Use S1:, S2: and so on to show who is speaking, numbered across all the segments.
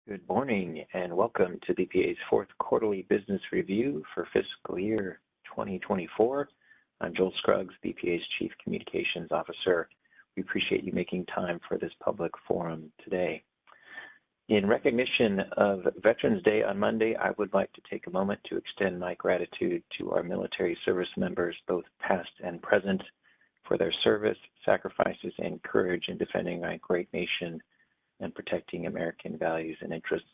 S1: Good morning and welcome to BPA's fourth quarterly business review for fiscal year 2024. I'm Joel Scruggs, BPA's Chief Communications Officer. We appreciate you making time for this public forum today. In recognition of Veterans Day on Monday, I would like to take a moment to extend my gratitude to our military service members, both past and present, for their service, sacrifices, and courage in defending our great nation and protecting American values and interests.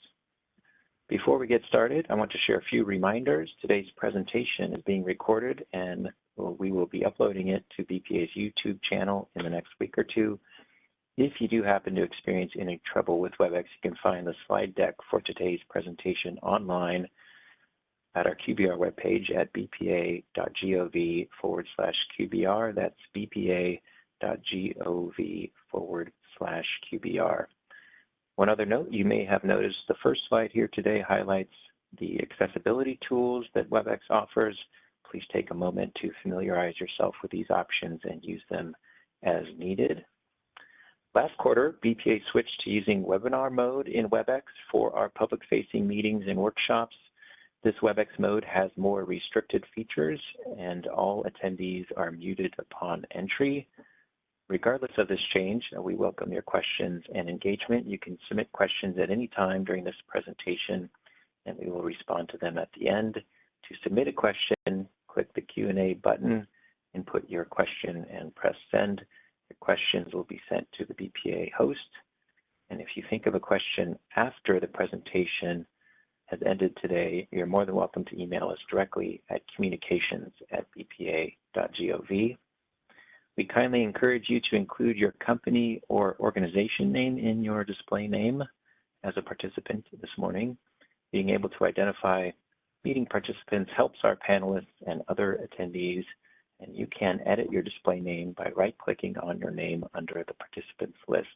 S1: Before we get started, I want to share a few reminders. Today's presentation is being recorded and we will be uploading it to BPA's YouTube channel in the next week or two. If you do happen to experience any trouble with WebEx, you can find the slide deck for today's presentation online at our QBR webpage at bpa.gov/QBR. That's bpa.gov/QBR. One other note, you may have noticed the first slide here today highlights the accessibility tools that WebEx offers. Please take a moment to familiarize yourself with these options and use them as needed. Last quarter, BPA switched to using webinar mode in WebEx for our public-facing meetings and workshops. This WebEx mode has more restricted features and all attendees are muted upon entry. Regardless of this change, we welcome your questions and engagement. You can submit questions at any time during this presentation, and we will respond to them at the end. To submit a question, click the Q&A button, input your question, and press send. Your questions will be sent to the BPA host. And if you think of a question after the presentation has ended today, you're more than welcome to email us directly at communications@bpa.gov. We kindly encourage you to include your company or organization name in your display name as a participant this morning. Being able to identify meeting participants helps our panelists and other attendees, and you can edit your display name by right-clicking on your name under the participants list.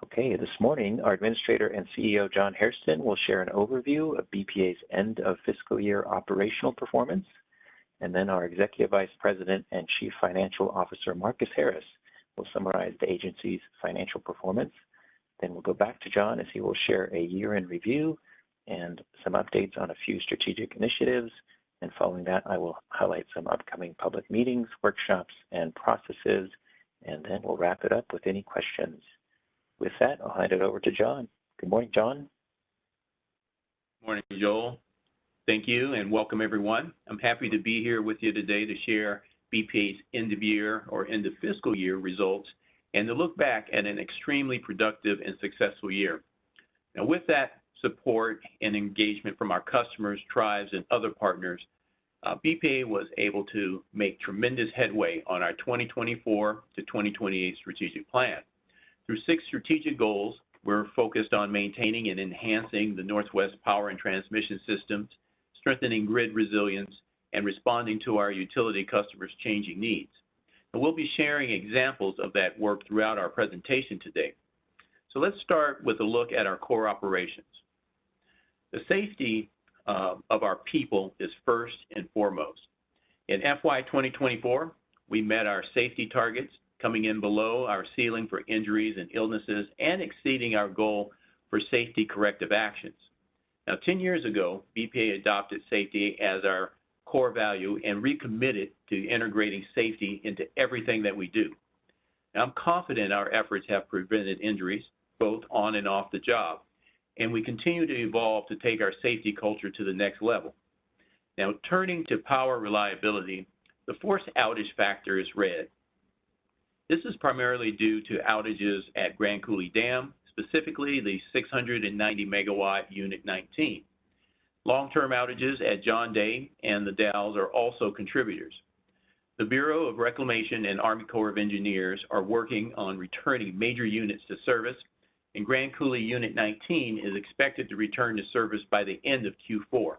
S1: Okay, this morning, our Administrator and CEO, John Hairston, will share an overview of BPA's end of fiscal year operational performance. And then our Executive Vice President and Chief Financial Officer, Marcus Harris, will summarize the agency's financial performance. Then we'll go back to John as he will share a year in review and some updates on a few strategic initiatives. And following that, I will highlight some upcoming public meetings, workshops, and processes. And then we'll wrap it up with any questions. With that, I'll hand it over to John. Good morning, John.
S2: Good morning, Joel. Thank you and welcome everyone. I'm happy to be here with you today to share BPA's end of year or end of fiscal year results and to look back at an extremely productive and successful year. Now with that support and engagement from our customers, tribes, and other partners, BPA was able to make tremendous headway on our 2024 to 2028 strategic plan. Through 6 strategic goals, we're focused on maintaining and enhancing the Northwest power and transmission systems, strengthening grid resilience, and responding to our utility customers' changing needs. And we'll be sharing examples of that work throughout our presentation today. So let's start with a look at our core operations. The safety of our people is first and foremost. In FY2024, we met our safety targets, coming in below our ceiling for injuries and illnesses and exceeding our goal for safety corrective actions. Now, 10 years ago, BPA adopted safety as our core value and recommitted to integrating safety into everything that we do. Now, I'm confident our efforts have prevented injuries, both on and off the job, and we continue to evolve to take our safety culture to the next level. Now, turning to power reliability, the forced outage factor is red. This is primarily due to outages at Grand Coulee Dam, specifically the 690 megawatt Unit 19. Long-term outages at John Day and the Dalles are also contributors. The Bureau of Reclamation and Army Corps of Engineers are working on returning major units to service, and Grand Coulee Unit 19 is expected to return to service by the end of Q4.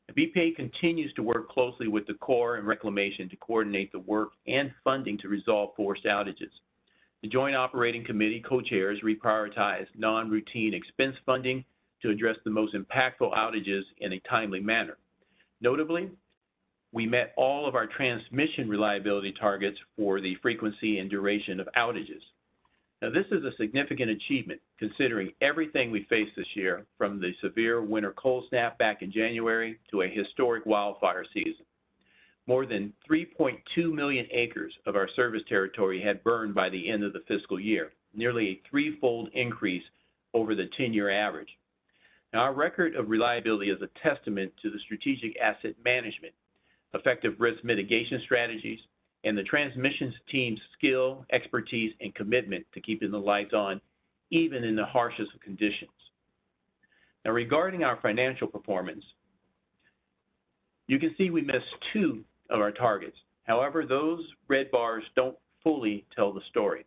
S2: The BPA continues to work closely with the Corps and Reclamation to coordinate the work and funding to resolve forced outages. The Joint Operating Committee co-chairs reprioritize non-routine expense funding to address the most impactful outages in a timely manner. Notably, we met all of our transmission reliability targets for the frequency and duration of outages. Now, this is a significant achievement considering everything we faced this year, from the severe winter cold snap back in January to a historic wildfire season. More than 3.2 million acres of our service territory had burned by the end of the fiscal year, nearly a threefold increase over the 10-year average. Now, our record of reliability is a testament to the strategic asset management, effective risk mitigation strategies, and the transmission team's skill, expertise, and commitment to keeping the lights on, even in the harshest of conditions. Now, regarding our financial performance, you can see we missed 2 of our targets. However, those red bars don't fully tell the story.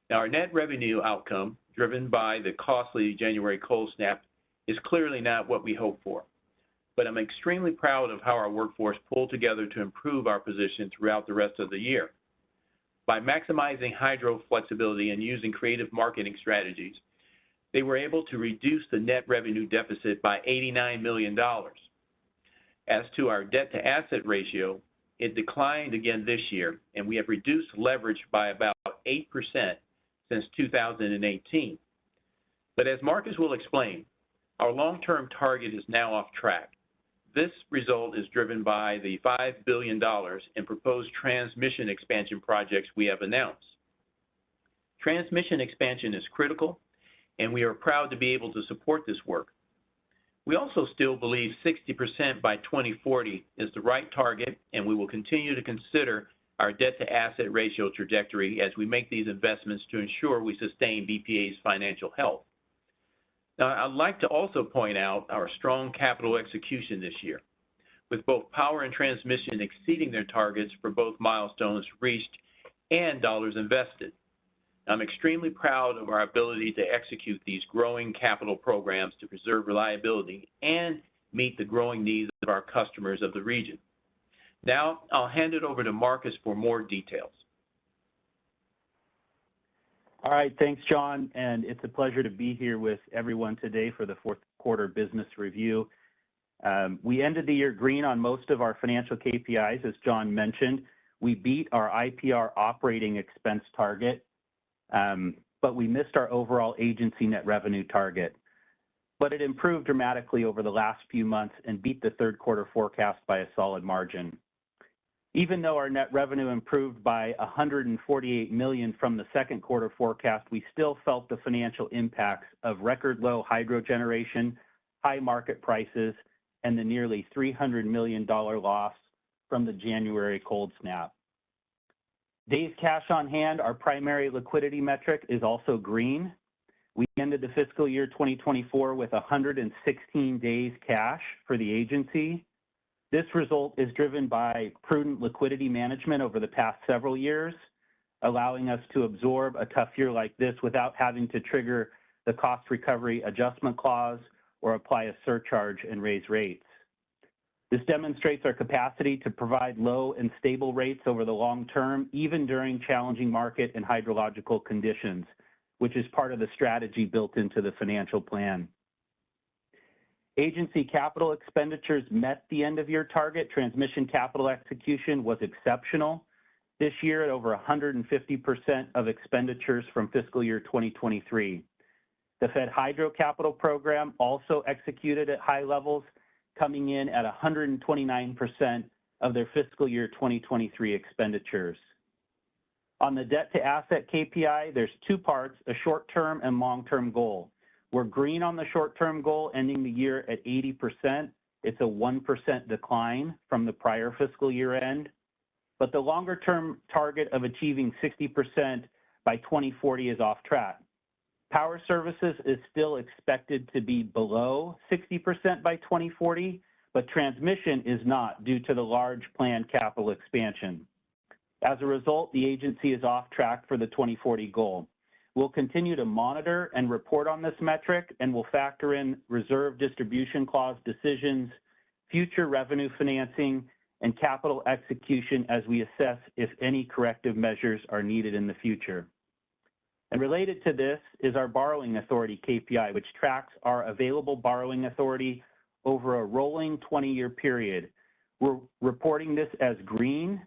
S2: Now, our net revenue outcome, driven by the costly January cold snap, is clearly not what we hoped for. But I'm extremely proud of how our workforce pulled together to improve our position throughout the rest of the year. By maximizing hydro flexibility and using creative marketing strategies, they were able to reduce the net revenue deficit by $89 million. As to our debt-to-asset ratio, it declined again this year, and we have reduced leverage by about 8% since 2018. But as Marcus will explain, our long-term target is now off track. This result is driven by the $5 billion in proposed transmission expansion projects we have announced. Transmission expansion is critical, and we are proud to be able to support this work. We also still believe 60% by 2040 is the right target, and we will continue to consider our debt-to-asset ratio trajectory as we make these investments to ensure we sustain BPA's financial health. Now, I'd like to also point out our strong capital execution this year, with both power and transmission exceeding their targets for both milestones reached and dollars invested. I'm extremely proud of our ability to execute these growing capital programs to preserve reliability and meet the growing needs of our customers of the region. Now, I'll hand it over to Marcus for more details.
S3: All right, thanks, John, and it's a pleasure to be here with everyone today for the fourth quarter business review. We ended the year green on most of our financial KPIs, as John mentioned. We beat our IPR operating expense target, but we missed our overall agency net revenue target. But it improved dramatically over the last few months and beat the third quarter forecast by a solid margin. Even though our net revenue improved by $148 million from the second quarter forecast, we still felt the financial impacts of record low hydro generation, high market prices, and the nearly $300 million loss from the January cold snap. Days cash on hand, our primary liquidity metric, is also green. We ended the fiscal year 2024 with 116 days cash for the agency. This result is driven by prudent liquidity management over the past several years, allowing us to absorb a tough year like this without having to trigger the cost recovery adjustment clause or apply a surcharge and raise rates. This demonstrates our capacity to provide low and stable rates over the long term, even during challenging market and hydrological conditions, which is part of the strategy built into the financial plan. Agency capital expenditures met the end of year target. Transmission capital execution was exceptional this year at over 150% of expenditures from fiscal year 2023. The Fed Hydro Capital Program also executed at high levels, coming in at 129% of their fiscal year 2023 expenditures. On the debt to asset KPI, there's 2 parts, a short-term and long-term goal. We're green on the short-term goal, ending the year at 80%. It's a 1% decline from the prior fiscal year end. But the longer-term target of achieving 60% by 2040 is off track. Power services is still expected to be below 60% by 2040, but transmission is not due to the large planned capital expansion. As a result, the agency is off track for the 2040 goal. We'll continue to monitor and report on this metric, and we'll factor in reserve distribution clause decisions, future revenue financing, and capital execution as we assess if any corrective measures are needed in the future. And related to this is our borrowing authority KPI, which tracks our available borrowing authority over a rolling 20-year period. We're reporting this as green,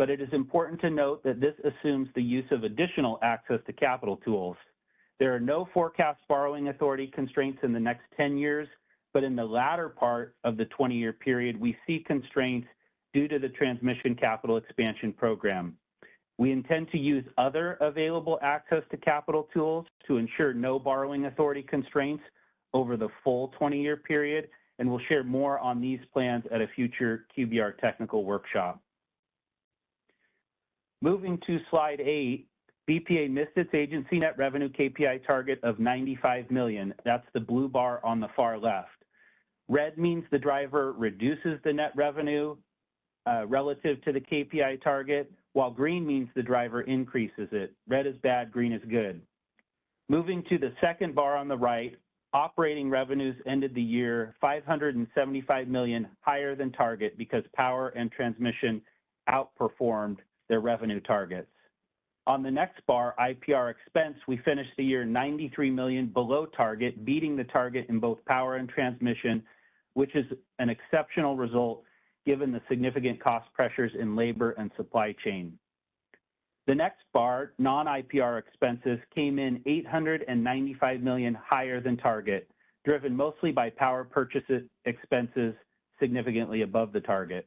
S3: but it is important to note that this assumes the use of additional access to capital tools. There are no forecast borrowing authority constraints in the next 10 years, but in the latter part of the 20-year period, we see constraints due to the transmission capital expansion program. We intend to use other available access to capital tools to ensure no borrowing authority constraints over the full 20-year period, and we'll share more on these plans at a future QBR technical workshop. Moving to slide 8, BPA missed its agency net revenue KPI target of $95 million. That's the blue bar on the far left. Red means the driver reduces the net revenue relative to the KPI target, while green means the driver increases it. Red is bad, green is good. Moving to the second bar on the right, operating revenues ended the year $575 million higher than target because power and transmission outperformed their revenue targets. On the next bar, IPR expense, we finished the year $93 million below target, beating the target in both power and transmission, which is an exceptional result given the significant cost pressures in labor and supply chain. The next bar, non-IPR expenses, came in $895 million higher than target, driven mostly by power purchase expenses significantly above the target.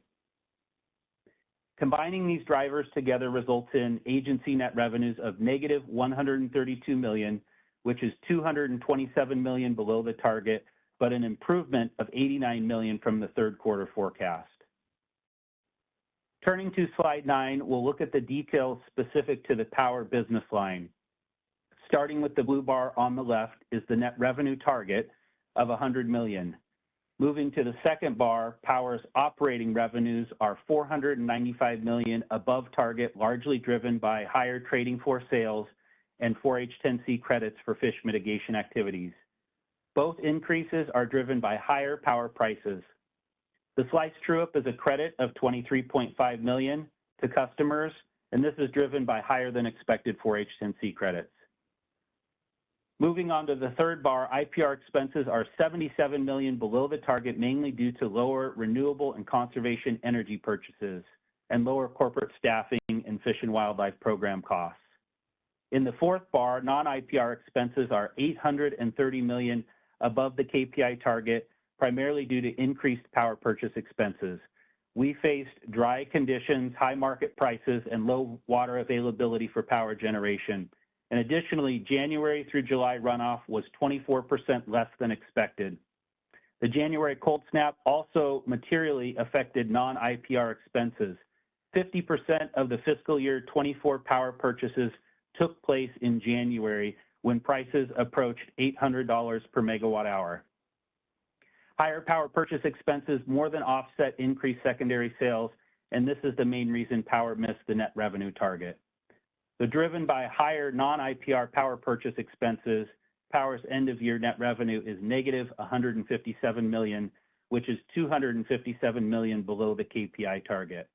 S3: Combining these drivers together results in agency net revenues of negative $132 million, which is $227 million below the target, but an improvement of $89 million from the third quarter forecast. Turning to slide 9, we'll look at the details specific to the power business line. Starting with the blue bar on the left is the net revenue target of $100 million. Moving to the second bar, power's operating revenues are $495 million above target, largely driven by higher trading floor sales and 4H10C credits for fish mitigation activities. Both increases are driven by higher power prices. The slice true-up is a credit of $23.5 million to customers, and this is driven by higher than expected 4H10C credits. Moving on to the third bar, IPR expenses are $77 million below the target, mainly due to lower renewable and conservation energy purchases and lower corporate staffing and fish and wildlife program costs. In the fourth bar, non-IPR expenses are $830 million above the KPI target, primarily due to increased power purchase expenses. We faced dry conditions, high market prices, and low water availability for power generation. And additionally, January through July runoff was 24% less than expected. The January cold snap also materially affected non-IPR expenses. 50% of the fiscal year 24 power purchases took place in January when prices approached $800 per megawatt hour. Higher power purchase expenses more than offset increased secondary sales, and this is the main reason power missed the net revenue target. So driven by higher non-IPR power purchase expenses, power's end-of-year net revenue is negative $157 million, which is $257 million below the KPI target.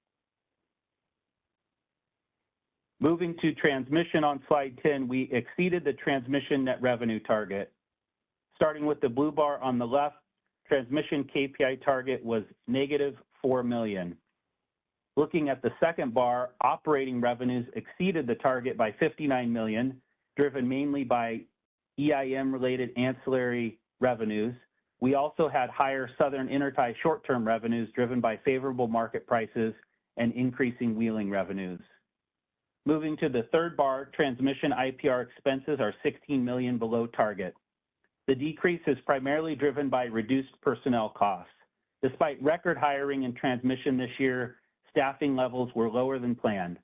S3: Moving to transmission on slide 10, we exceeded the transmission net revenue target. Starting with the blue bar on the left, transmission KPI target was negative $4 million. Looking at the second bar, operating revenues exceeded the target by $59 million, driven mainly by EIM-related ancillary revenues. We also had higher Southern Intertie short-term revenues driven by favorable market prices and increasing wheeling revenues. Moving to the third bar, transmission IPR expenses are $16 million below target. The decrease is primarily driven by reduced personnel costs. Despite record hiring in transmission this year, staffing levels were lower than planned.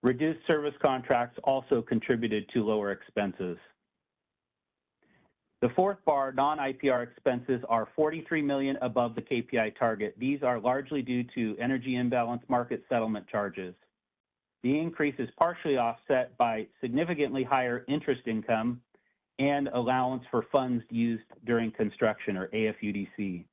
S3: Reduced service contracts also contributed to lower expenses. The fourth bar, non-IPR expenses, are $43 million above the KPI target. These are largely due to energy imbalance market settlement charges. The increase is partially offset by significantly higher interest income and allowance for funds used during construction, or AFUDC.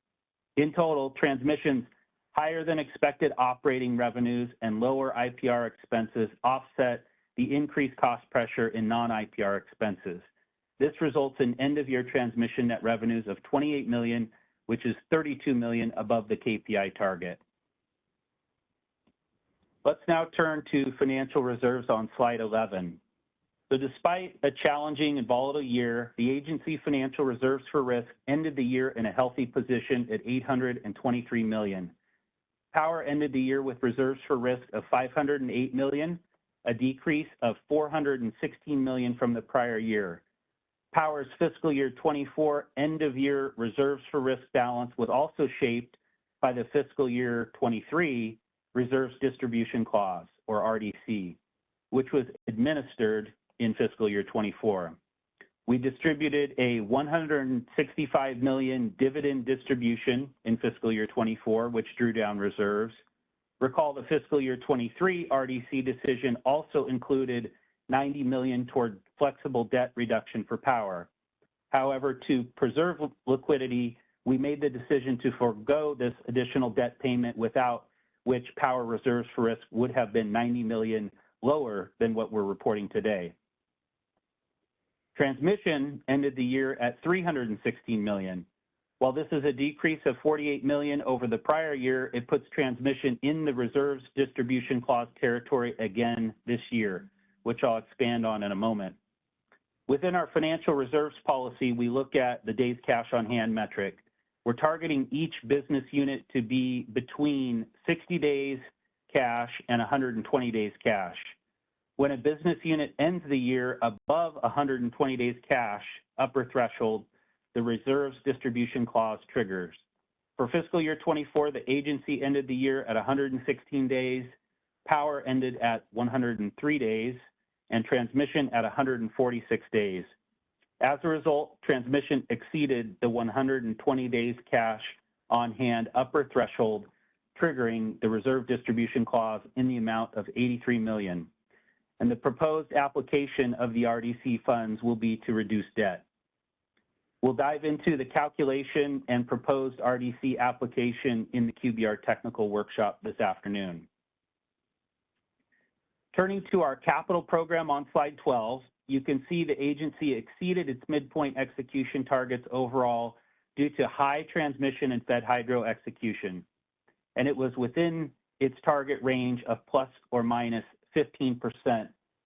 S3: In total, transmission's higher than expected operating revenues and lower IPR expenses offset the increased cost pressure in non-IPR expenses. This results in end-of-year transmission net revenues of $28 million, which is $32 million above the KPI target. Let's now turn to financial reserves on slide 11. So despite a challenging and volatile year, the agency financial reserves for risk ended the year in a healthy position at $823 million. Power ended the year with reserves for risk of $508 million, a decrease of $416 million from the prior year. Power's fiscal year 24 end-of-year reserves for risk balance was also shaped by the fiscal year 23 Reserves Distribution Clause, or RDC, which was administered in fiscal year 24. We distributed a $165 million dividend distribution in fiscal year 24, which drew down reserves. Recall the fiscal year 23 RDC decision also included $90 million toward flexible debt reduction for Power. However, to preserve liquidity, we made the decision to forego this additional debt payment, without which Power reserves for risk would have been $90 million lower than what we're reporting today. Transmission ended the year at $316 million. While this is a decrease of $48 million over the prior year, it puts transmission in the Reserves Distribution Clause territory again this year, which I'll expand on in a moment. Within our financial reserves policy, we look at the days cash on hand metric. We're targeting each business unit to be between 60 days cash and 120 days cash. When a business unit ends the year above 120 days cash, upper threshold, the Reserves Distribution Clause triggers. For fiscal year 24, the agency ended the year at 116 days, Power ended at 103 days, and Transmission at 146 days. As a result, Transmission exceeded the 120 days cash on hand upper threshold, triggering the Reserve Distribution Clause in the amount of $83 million. And the proposed application of the RDC funds will be to reduce debt. We'll dive into the calculation and proposed RDC application in the QBR technical workshop this afternoon. Turning to our capital program on slide 12, you can see the agency exceeded its midpoint execution targets overall due to high transmission and Fed hydro execution, and it was within its target range of plus or minus 15%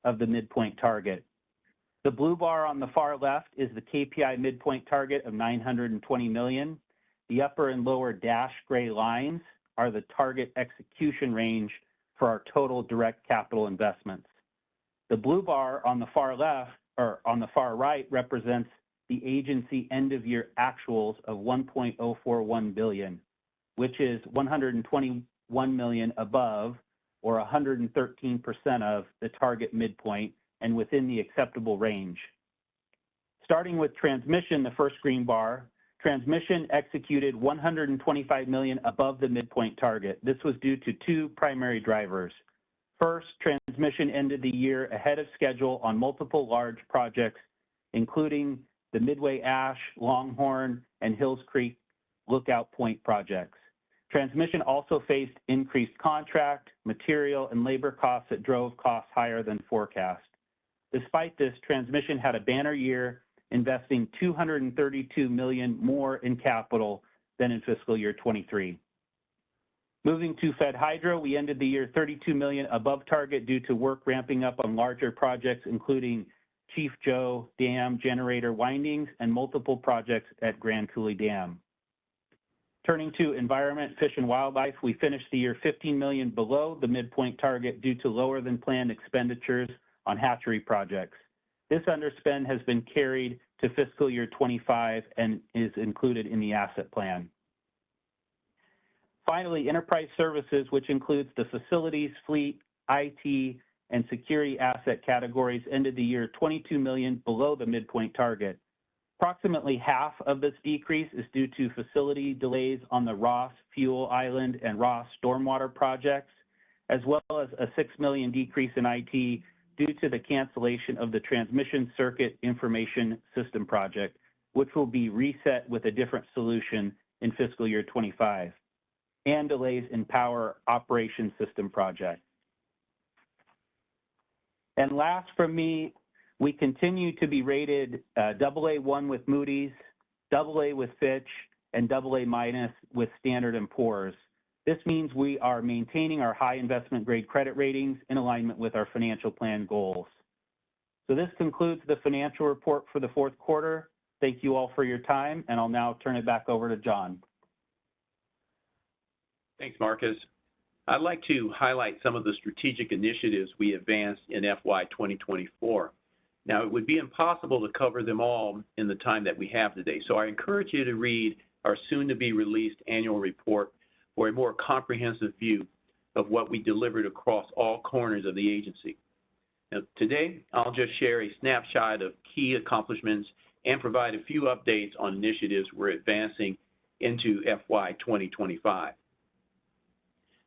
S3: of the midpoint target. The blue bar on the far left is the KPI midpoint target of $920 million. The upper and lower dash gray lines are the target execution range for our total direct capital investments. The blue bar on the far left, or on the far right, represents the agency end-of-year actuals of $1.041 billion, which is $121 million above, or 113% of the target midpoint, and within the acceptable range. Starting with transmission, the first green bar, transmission executed $125 million above the midpoint target. This was due to two primary drivers. First, transmission ended the year ahead of schedule on multiple large projects, including the Midway Ash, Longhorn, and Hills Creek Lookout Point projects. Transmission also faced increased contract, material, and labor costs that drove costs higher than forecast. Despite this, transmission had a banner year, investing $232 million more in capital than in fiscal year 23. Moving to Fed Hydro, we ended the year $32 million above target due to work ramping up on larger projects, including Chief Joe Dam generator windings and multiple projects at Grand Coulee Dam. Turning to Environment, Fish, and Wildlife, we finished the year $15 million below the midpoint target due to lower than planned expenditures on hatchery projects. This underspend has been carried to fiscal year 25 and is included in the asset plan. Finally, Enterprise Services, which includes the facilities, fleet, IT, and security asset categories, ended the year $22 million below the midpoint target. Approximately half of this decrease is due to facility delays on the Ross Fuel Island and Ross Stormwater projects, as well as a $6 million decrease in IT due to the cancellation of the Transmission Circuit Information System project, which will be reset with a different solution in fiscal year 25, and delays in Power Operations System project. And last from me, we continue to be rated AA1 with Moody's, AA with Fitch, and AA- with Standard & Poor's. This means we are maintaining our high investment grade credit ratings in alignment with our financial plan goals. So this concludes the financial report for the fourth quarter. Thank you all for your time, and I'll now turn it back over to John.
S2: Thanks, Marcus. I'd like to highlight some of the strategic initiatives we advanced in FY 2024. Now, it would be impossible to cover them all in the time that we have today, so I encourage you to read our soon-to-be-released annual report for a more comprehensive view of what we delivered across all corners of the agency. Now, today, I'll just share a snapshot of key accomplishments and provide a few updates on initiatives we're advancing into FY 2025.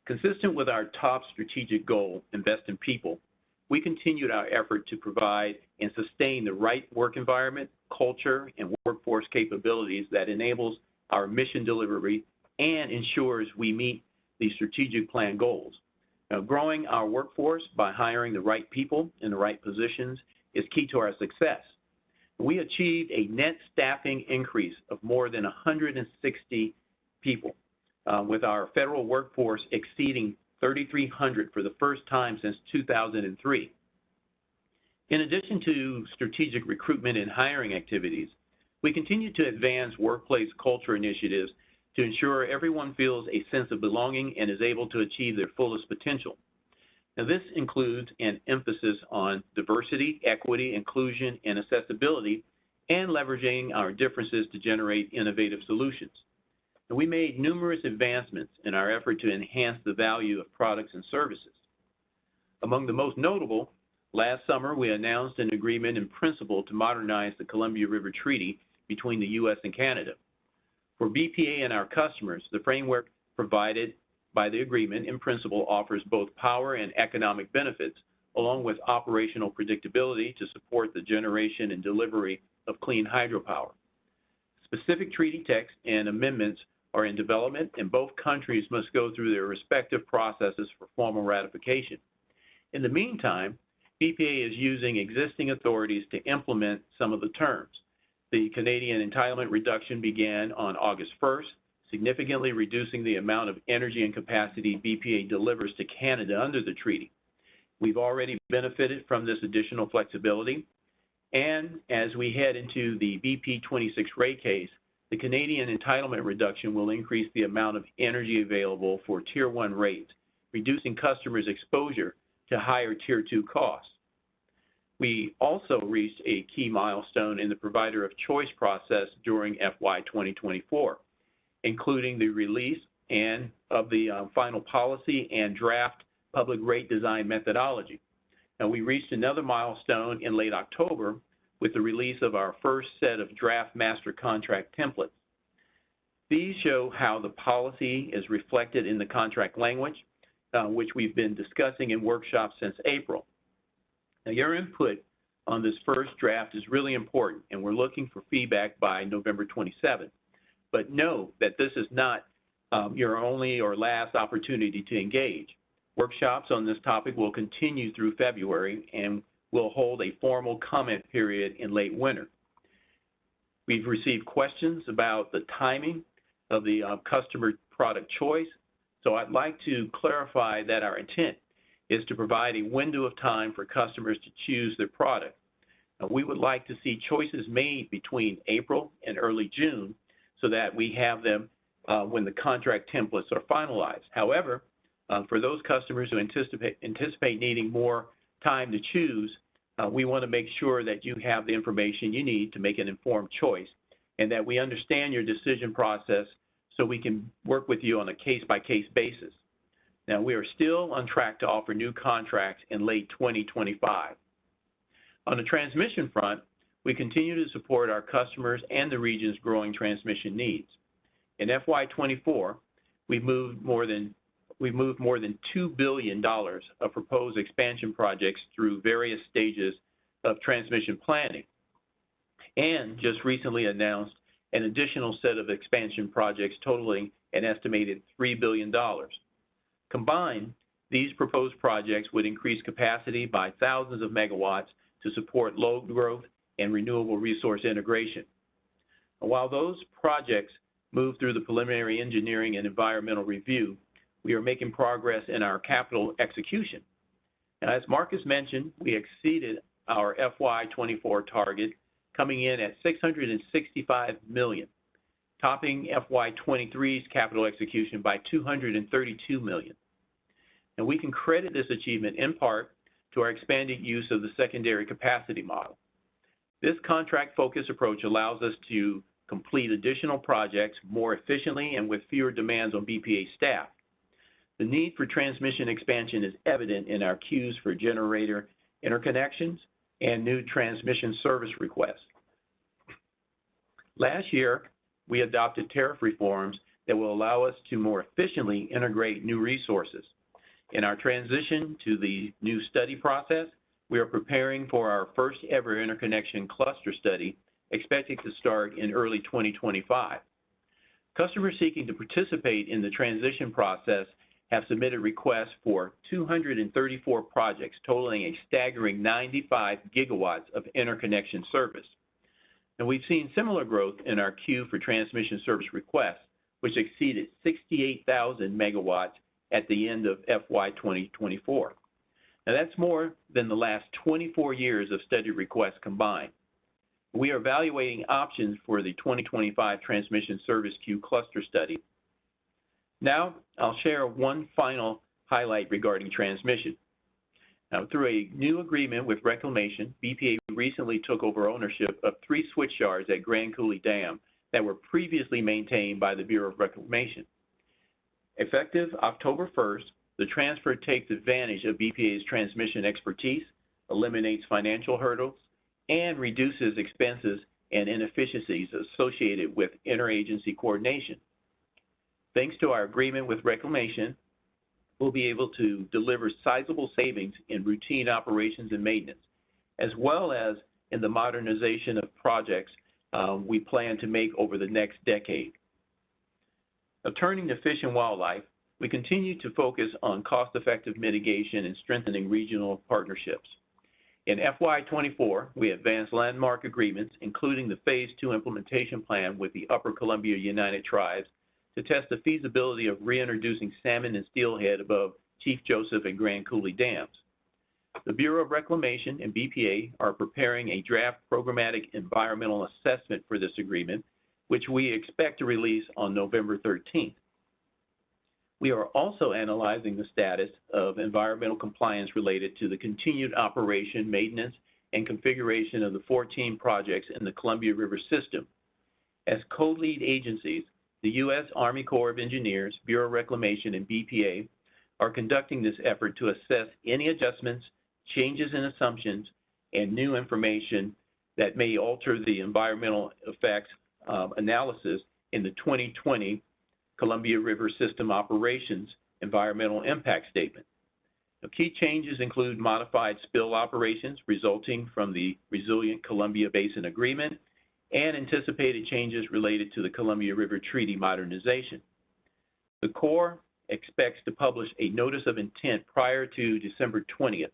S2: Consistent with our top strategic goal, invest in people, we continued our effort to provide and sustain the right work environment, culture, and workforce capabilities that enables our mission delivery and ensures we meet the strategic plan goals. Now, growing our workforce by hiring the right people in the right positions is key to our success. We achieved a net staffing increase of more than 160 people, with our federal workforce exceeding 3,300 for the first time since 2003. In addition to strategic recruitment and hiring activities, we continue to advance workplace culture initiatives to ensure everyone feels a sense of belonging and is able to achieve their fullest potential. Now, this includes an emphasis on diversity, equity, inclusion, and accessibility, and leveraging our differences to generate innovative solutions. And we made numerous advancements in our effort to enhance the value of products and services. Among the most notable, last summer we announced an agreement in principle to modernize the Columbia River Treaty between the U.S. and Canada. For BPA and our customers, the framework provided by the agreement in principle offers both power and economic benefits, along with operational predictability to support the generation and delivery of clean hydropower. Specific treaty text and amendments are in development, and both countries must go through their respective processes for formal ratification. In the meantime, BPA is using existing authorities to implement some of the terms. The Canadian entitlement reduction began on August 1st, significantly reducing the amount of energy and capacity BPA delivers to Canada under the treaty. We've already benefited from this additional flexibility, and as we head into the BP26 rate case, the Canadian entitlement reduction will increase the amount of energy available for Tier 1 rates, reducing customers' exposure to higher Tier 2 costs. We also reached a key milestone in the provider of choice process during FY 2024, including the release of the final policy and draft public rate design methodology. Now, we reached another milestone in late October with the release of our first set of draft master contract templates. These show how the policy is reflected in the contract language, which we've been discussing in workshops since April. Now, your input on this first draft is really important, and we're looking for feedback by November 27th. But know that this is not your only or last opportunity to engage. Workshops on this topic will continue through February, and we'll hold a formal comment period in late winter. We've received questions about the timing of the customer product choice, so I'd like to clarify that our intent is to provide a window of time for customers to choose their product. Now, we would like to see choices made between April and early June so that we have them when the contract templates are finalized. However, for those customers who anticipate needing more time to choose, we want to make sure that you have the information you need to make an informed choice and that we understand your decision process so we can work with you on a case-by-case basis. Now, we are still on track to offer new contracts in late 2025. On the transmission front, we continue to support our customers and the region's growing transmission needs. In FY24, we moved more than $2 billion of proposed expansion projects through various stages of transmission planning, and just recently announced an additional set of expansion projects totaling an estimated $3 billion. Combined, these proposed projects would increase capacity by thousands of megawatts to support load growth and renewable resource integration. While those projects move through the preliminary engineering and environmental review, we are making progress in our capital execution. And as Marcus mentioned, we exceeded our FY24 target, coming in at $665 million, topping FY23's capital execution by $232 million. And we can credit this achievement in part to our expanded use of the secondary capacity model. This contract-focused approach allows us to complete additional projects more efficiently and with fewer demands on BPA staff. The need for transmission expansion is evident in our queues for generator interconnections and new transmission service requests. Last year, we adopted tariff reforms that will allow us to more efficiently integrate new resources. In our transition to the new study process, we are preparing for our first ever interconnection cluster study, expected to start in early 2025. Customers seeking to participate in the transition process have submitted requests for 234 projects, totaling a staggering 95 gigawatts of interconnection service. And we've seen similar growth in our queue for transmission service requests, which exceeded 68,000 megawatts at the end of FY2024. Now that's more than the last 24 years of study requests combined. We are evaluating options for the 2025 transmission service queue cluster study. Now I'll share one final highlight regarding transmission. Now, through a new agreement with Reclamation, BPA recently took over ownership of 3 switch yards at Grand Coulee Dam that were previously maintained by the Bureau of Reclamation. Effective October 1st, the transfer takes advantage of BPA's transmission expertise, eliminates financial hurdles, and reduces expenses and inefficiencies associated with interagency coordination. Thanks to our agreement with Reclamation, we'll be able to deliver sizable savings in routine operations and maintenance, as well as in the modernization of projects we plan to make over the next decade. Now, turning to fish and wildlife, we continue to focus on cost-effective mitigation and strengthening regional partnerships. In FY24, we advanced landmark agreements, including the Phase 2 implementation plan with the Upper Columbia United Tribes, to test the feasibility of reintroducing salmon and steelhead above Chief Joseph and Grand Coulee dams. The Bureau of Reclamation and BPA are preparing a draft programmatic environmental assessment for this agreement, which we expect to release on November 13th. We are also analyzing the status of environmental compliance related to the continued operation, maintenance, and configuration of the 14 projects in the Columbia River system. As co-lead agencies, the U.S. Army Corps of Engineers, Bureau of Reclamation, and BPA are conducting this effort to assess any adjustments, changes in assumptions, and new information that may alter the environmental effects analysis in the 2020 Columbia River System Operations Environmental Impact Statement. Now, key changes include modified spill operations resulting from the Resilient Columbia Basin Agreement and anticipated changes related to the Columbia River Treaty modernization. The Corps expects to publish a notice of intent prior to December 20th,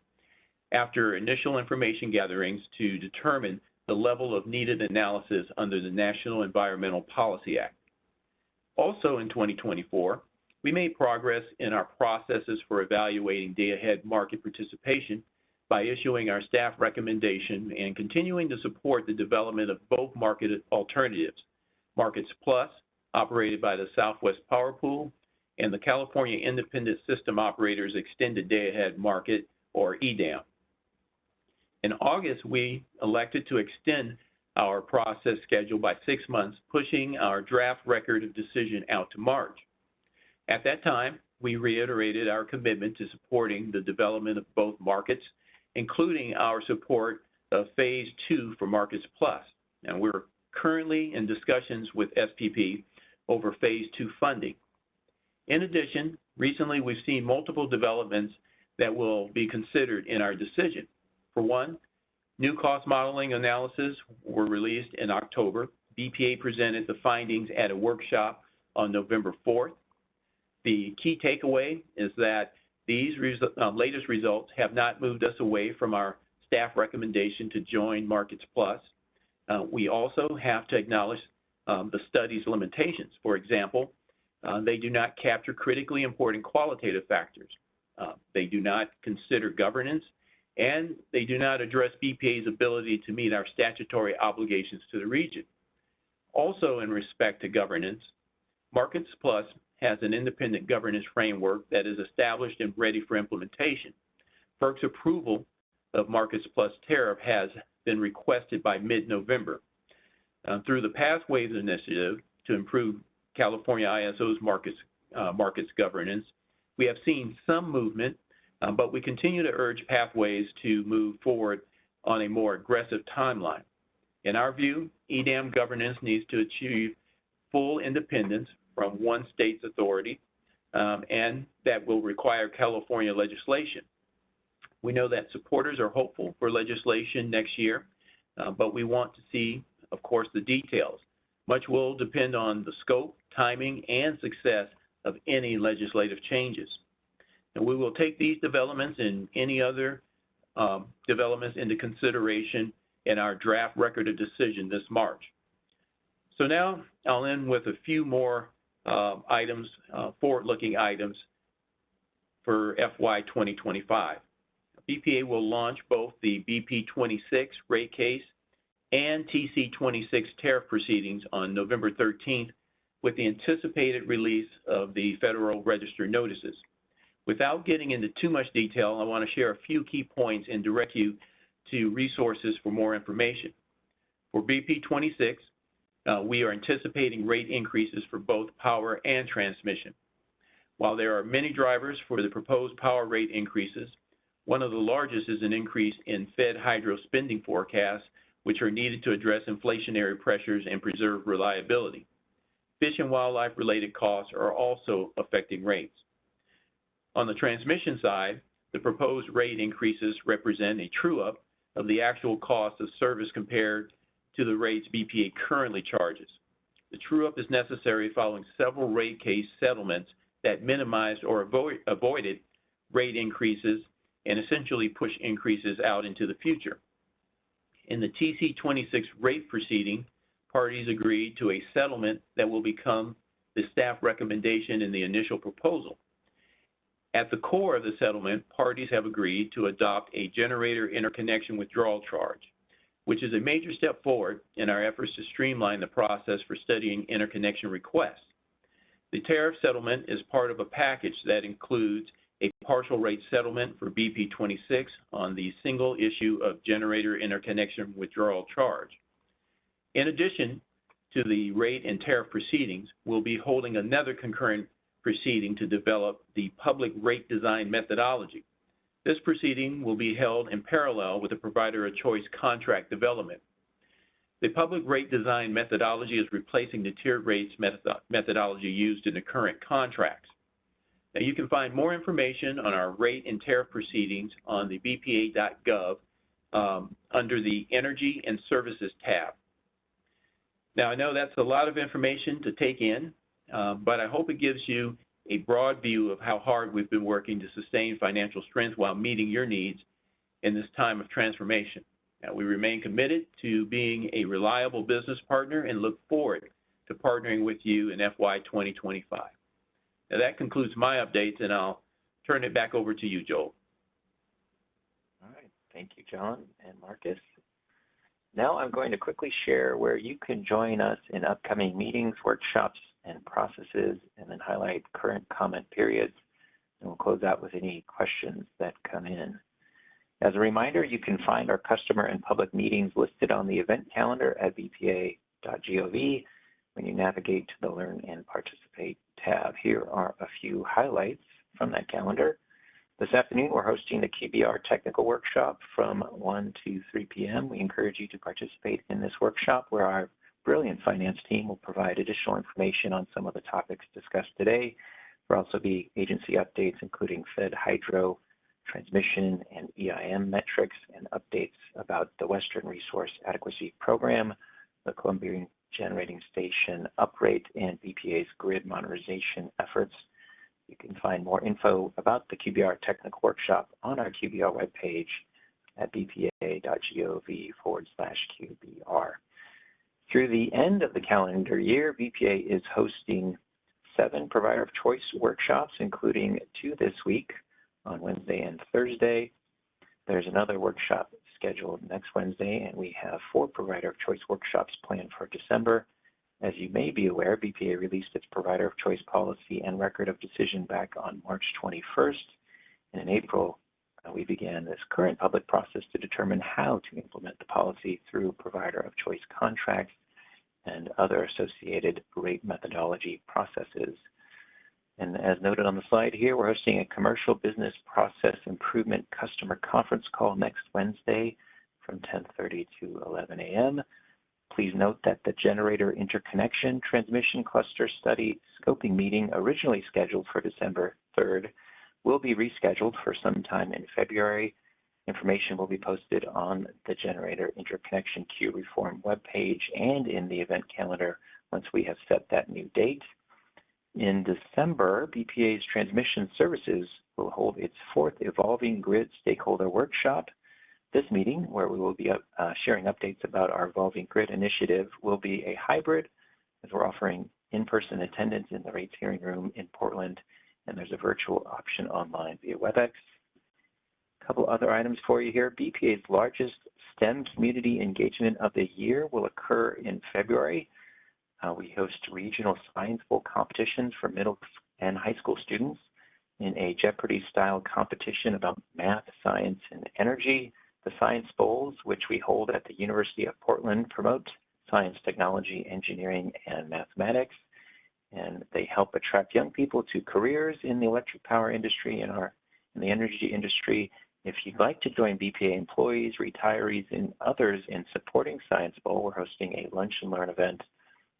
S2: after initial information gatherings to determine the level of needed analysis under the National Environmental Policy Act. Also in 2024, we made progress in our processes for evaluating day-ahead market participation by issuing our staff recommendation and continuing to support the development of both market alternatives, Markets Plus, operated by the Southwest Power Pool, and the California Independent System Operators Extended Day-Ahead Market, or EDAM. In August, we elected to extend our process schedule by 6 months, pushing our draft record of decision out to March. At that time, we reiterated our commitment to supporting the development of both markets, including our support of Phase 2 for Markets Plus. And we're currently in discussions with SPP over Phase 2 funding. In addition, recently we've seen multiple developments that will be considered in our decision. For one, new cost modeling analysis were released in October. BPA presented the findings at a workshop on November 4th. The key takeaway is that these latest results have not moved us away from our staff recommendation to join Markets Plus. We also have to acknowledge the study's limitations. For example, They do not capture critically important qualitative factors. They do not consider governance, and they do not address BPA's ability to meet our statutory obligations to the region. Also, in respect to governance, Markets Plus has an independent governance framework that is established and ready for implementation. FERC's approval of Markets Plus tariff has been requested by mid-November. Through the Pathways Initiative to improve California ISO's markets governance, we have seen some movement, but we continue to urge Pathways to move forward on a more aggressive timeline. In our view, EDAM governance needs to achieve full independence from one state's authority, and that will require California legislation. We know that supporters are hopeful for legislation next year, but we want to see, of course, the details. Much will depend on the scope, timing, and success of any legislative changes. And we will take these developments and any other developments into consideration in our draft record of decision this March. So now I'll end with a few more items, forward-looking items for FY 2025. BPA will launch both the BP26 rate case and TC26 tariff proceedings on November 13th with the anticipated release of the Federal Register notices. Without getting into too much detail, I want to share a few key points and direct you to resources for more information. For BP26, we are anticipating rate increases for both power and transmission. While there are many drivers for the proposed power rate increases, one of the largest is an increase in Fed hydro spending forecasts, which are needed to address inflationary pressures and preserve reliability. Fish and wildlife-related costs are also affecting rates. On the transmission side, the proposed rate increases represent a true-up of the actual cost of service compared to the rates BPA currently charges. The true-up is necessary following several rate case settlements that minimized or avoided rate increases and essentially push increases out into the future. In the TC26 rate proceeding, parties agreed to a settlement that will become the staff recommendation in the initial proposal. At the core of the settlement, parties have agreed to adopt a generator interconnection withdrawal charge, which is a major step forward in our efforts to streamline the process for studying interconnection requests. The tariff settlement is part of a package that includes a partial rate settlement for BP26 on the single issue of generator interconnection withdrawal charge. In addition to the rate and tariff proceedings, we'll be holding another concurrent proceeding to develop the public rate design methodology. This proceeding will be held in parallel with the provider of choice contract development. The public rate design methodology is replacing the tiered rates methodology used in the current contracts. Now, you can find more information on our rate and tariff proceedings on the bpa.gov under the Energy and Services tab. Now, I know that's a lot of information to take in, but I hope it gives you a broad view of how hard we've been working to sustain financial strength while meeting your needs in this time of transformation. Now, we remain committed to being a reliable business partner and look forward to partnering with you in FY 2025. Now, that concludes my updates, and I'll turn it back over to you, Joel.
S1: All right. Thank you, John and Marcus. Now I'm going to quickly share where you can join us in upcoming meetings, workshops, and processes, and then highlight current comment periods. And we'll close out with any questions that come in. As a reminder, you can find our customer and public meetings listed on the event calendar at bpa.gov when you navigate to the Learn and Participate tab. Here are a few highlights from that calendar. This afternoon, we're hosting the QBR Technical Workshop from 1 to 3 p.m. We encourage you to participate in this workshop where our brilliant finance team will provide additional information on some of the topics discussed today. There will also be agency updates, including Fed hydro, transmission, and EIM metrics, and updates about the Western Resource Adequacy Program, the Columbian Generating Station uprate, and BPA's grid modernization efforts. You can find more info about the QBR Technical Workshop on our QBR webpage at bpa.gov/QBR. Through the end of the calendar year, BPA is hosting 7 provider of choice workshops, including 2 this week on Wednesday and Thursday. There's another workshop scheduled next Wednesday, and we have 4 provider of choice workshops planned for December. As you may be aware, BPA released its provider of choice policy and record of decision back on March 21st. And in April, we began this current public process to determine how to implement the policy through provider of choice contracts and other associated rate methodology processes. And as noted on the slide here, we're hosting a commercial business process improvement customer conference call next Wednesday from 10:30 to 11 a.m. Please note that the generator interconnection transmission cluster study scoping meeting originally scheduled for December 3rd will be rescheduled for some time in February. Information will be posted on the generator interconnection queue reform webpage and in the event calendar once we have set that new date. In December, BPA's Transmission Services will hold its 4th Evolving Grid Stakeholder Workshop. This meeting, where we will be sharing updates about our Evolving Grid initiative, will be a hybrid, as we're offering in-person attendance in the rates hearing room in Portland, and there's a virtual option online via WebEx. A couple other items for you here. BPA's largest STEM community engagement of the year will occur in February. We host regional science bowl competitions for middle and high school students in a Jeopardy-style competition about math, science, and energy. The Science Bowls, which we hold at the University of Portland, promote science, technology, engineering, and mathematics, and they help attract young people to careers in the electric power industry and in the energy industry. If you'd like to join BPA employees, retirees, and others in supporting Science Bowl, we're hosting a lunch and learn event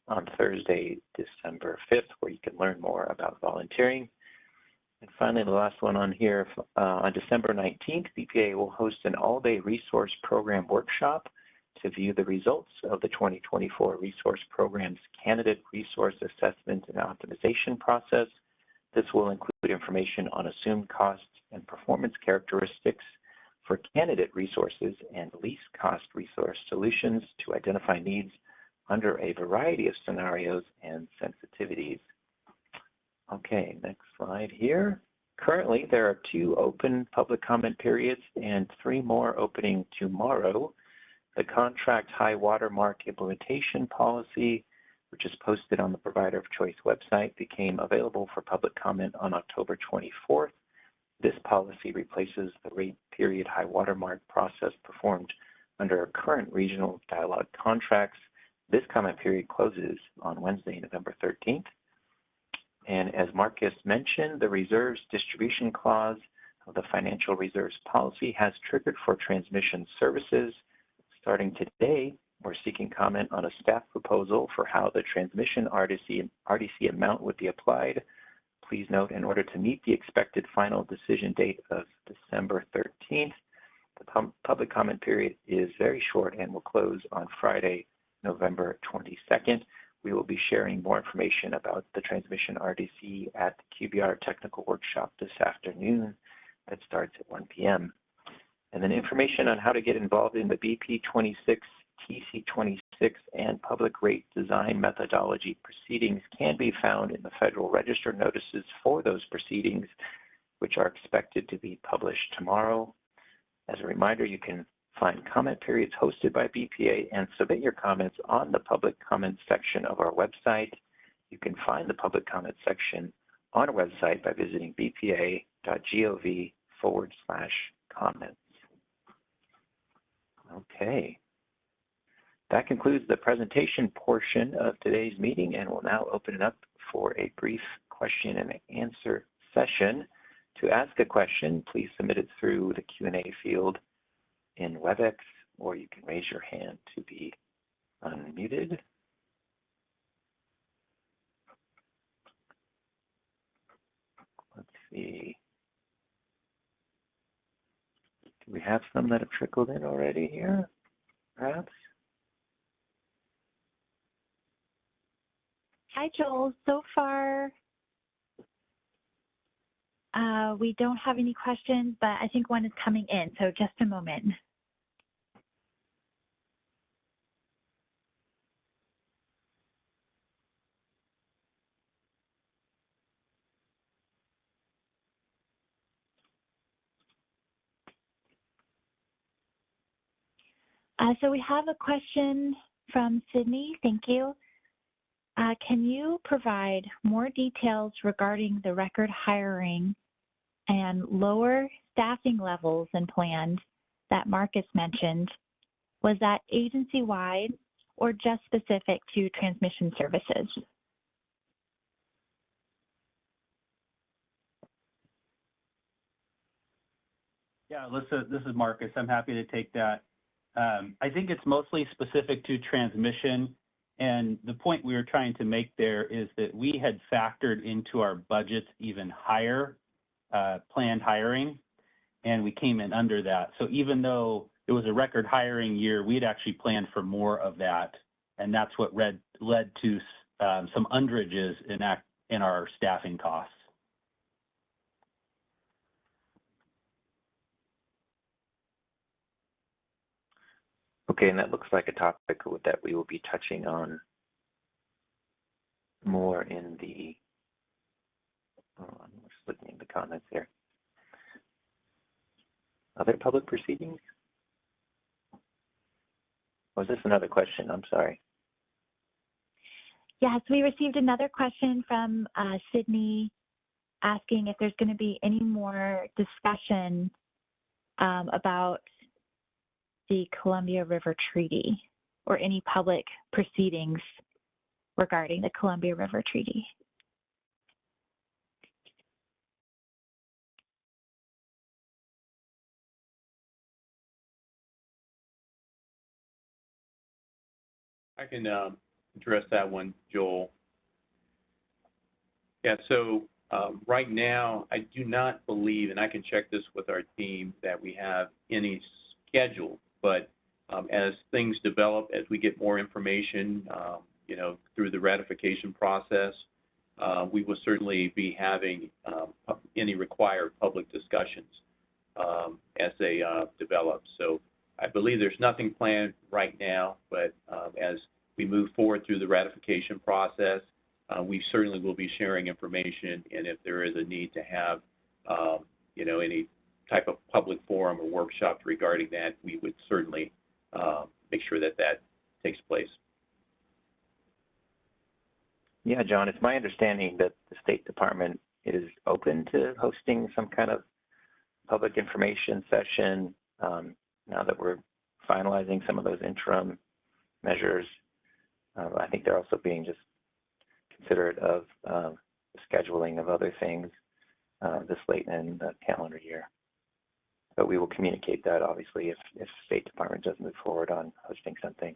S1: on Thursday, December 5th, where you can learn more about volunteering. And finally, the last one on here, on December 19th, BPA will host an all-day resource program workshop to view the results of the 2024 resource program's candidate resource assessment and optimization process. This will include information on assumed costs and performance characteristics for candidate resources and least cost resource solutions to identify needs under a variety of scenarios and sensitivities. Okay, next slide here. Currently, there are 2 open public comment periods and 3 more opening tomorrow. The contract high watermark implementation policy, which is posted on the provider of choice website, became available for public comment on October 24th. This policy replaces the rate period high watermark process performed under our current regional dialogue contracts. This comment period closes on Wednesday, November 13th. And as Marcus mentioned, the reserves distribution clause of the financial reserves policy has triggered for transmission services. Starting today, we're seeking comment on a staff proposal for how the transmission RDC amount would be applied. Please note, in order to meet the expected final decision date of December 13th, the public comment period is very short and will close on Friday, November 22nd. We will be sharing more information about the transmission RDC at the QBR technical workshop this afternoon that starts at 1 p.m. And then information on how to get involved in the BP26, TC26, and public rate design methodology proceedings can be found in the Federal Register notices for those proceedings, which are expected to be published tomorrow. As a reminder, you can find comment periods hosted by BPA and submit your comments on the public comment section of our website. You can find the public comment section on our website by visiting bpa.gov/comments. Okay. That concludes the presentation portion of today's meeting, and we'll now open it up for a brief question and answer session. To ask a question, please submit it through the Q&A field in WebEx, or you can raise your hand to be unmuted. Let's see. Do we have some that have trickled in already here, perhaps?
S4: Hi, Joel. So far, we don't have any questions, but I think one is coming in, so just a moment. So we have a question from Sydney. Thank you. Can you provide more details regarding the record hiring and lower staffing levels than planned that Marcus mentioned? Was that agency-wide or just specific to transmission services?
S3: Yeah, Alyssa, this is Marcus. I'm happy to take that. I think it's mostly specific to transmission. And the point we were trying to make there is that we had factored into our budgets even higher planned hiring, and we came in under that. So even though it was a record hiring year, we'd actually planned for more of that. And that's what led to some underages in our staffing costs.
S1: Okay, and that looks like a topic that we will be touching on more in the, I'm just looking at the comments here. Other public proceedings? Was this another question? I'm sorry.
S4: Yes, we received another question from Sydney asking if there's going to be any more discussion about the Columbia River Treaty or any public proceedings regarding the Columbia River Treaty.
S2: I can address that one, Joel. Yeah, so right now, I do not believe, and I can check this with our team, that we have any schedule, but as things develop, as we get more information, you know, through the ratification process, we will certainly be having any required public discussions as they develop. So I believe there's nothing planned right now, but as we move forward through the ratification process, we certainly will be sharing information, and if there is a need to have, you know, any type of public forum or workshop regarding that, we would certainly make sure that that takes place.
S1: Yeah, John, it's my understanding that the State Department is open to hosting some kind of public information session now that we're finalizing some of those interim measures. I think they're also being just considerate of the scheduling of other things this late in the calendar year. But we will communicate that, obviously, if the State Department does move forward on hosting something.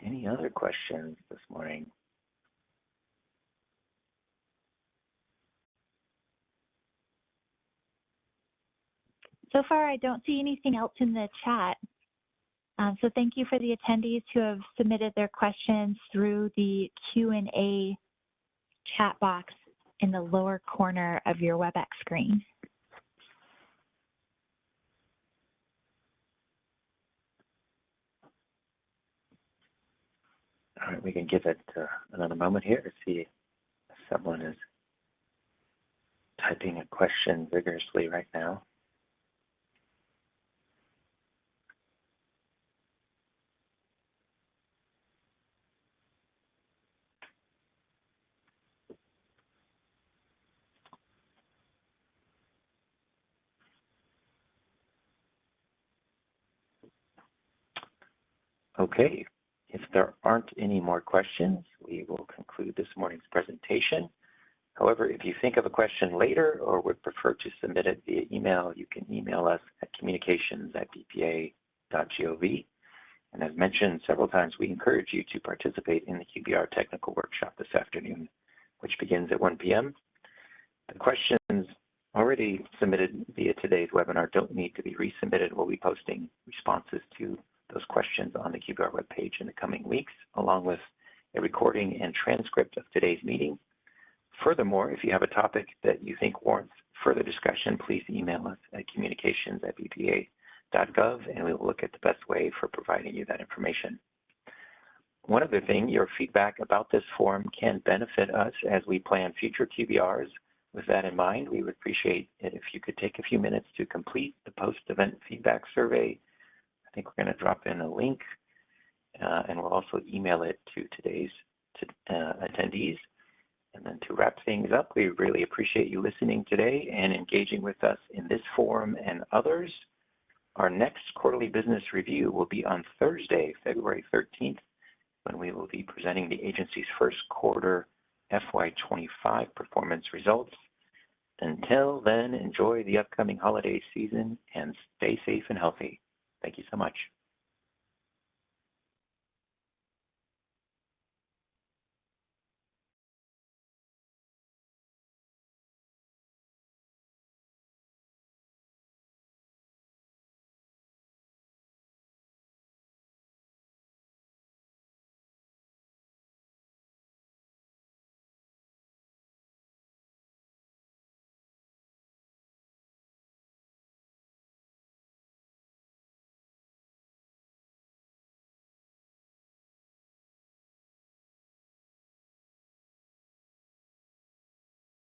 S1: Any other questions this morning?
S4: So far, I don't see anything else in the chat. So thank you for the attendees who have submitted their questions through the Q&A chat box in the lower corner of your WebEx screen.
S1: All right, we can give it another moment here to see if someone is typing a question vigorously right now. Okay, if there aren't any more questions, we will conclude this morning's presentation. However, if you think of a question later or would prefer to submit it via email, you can email us at communications@bpa.gov. And as mentioned several times, we encourage you to participate in the QBR technical workshop this afternoon, which begins at 1 p.m. The questions already submitted via today's webinar don't need to be resubmitted. We'll be posting responses to those questions on the QBR webpage in the coming weeks, along with a recording and transcript of today's meeting. Furthermore, if you have a topic that you think warrants further discussion, please email us at communications@bpa.gov, and we will look at the best way for providing you that information. one other thing, your feedback about this forum can benefit us as we plan future QBRs. With that in mind, we would appreciate it if you could take a few minutes to complete the post-event feedback survey. I think we're going to drop in a link, and we'll also email it to today's attendees. And then to wrap things up, we really appreciate you listening today and engaging with us in this forum and others. Our next quarterly business review will be on Thursday, February 13th, when we will be presenting the agency's first quarter FY25 performance results. Until then, enjoy the upcoming holiday season and stay safe and healthy. Thank you so much.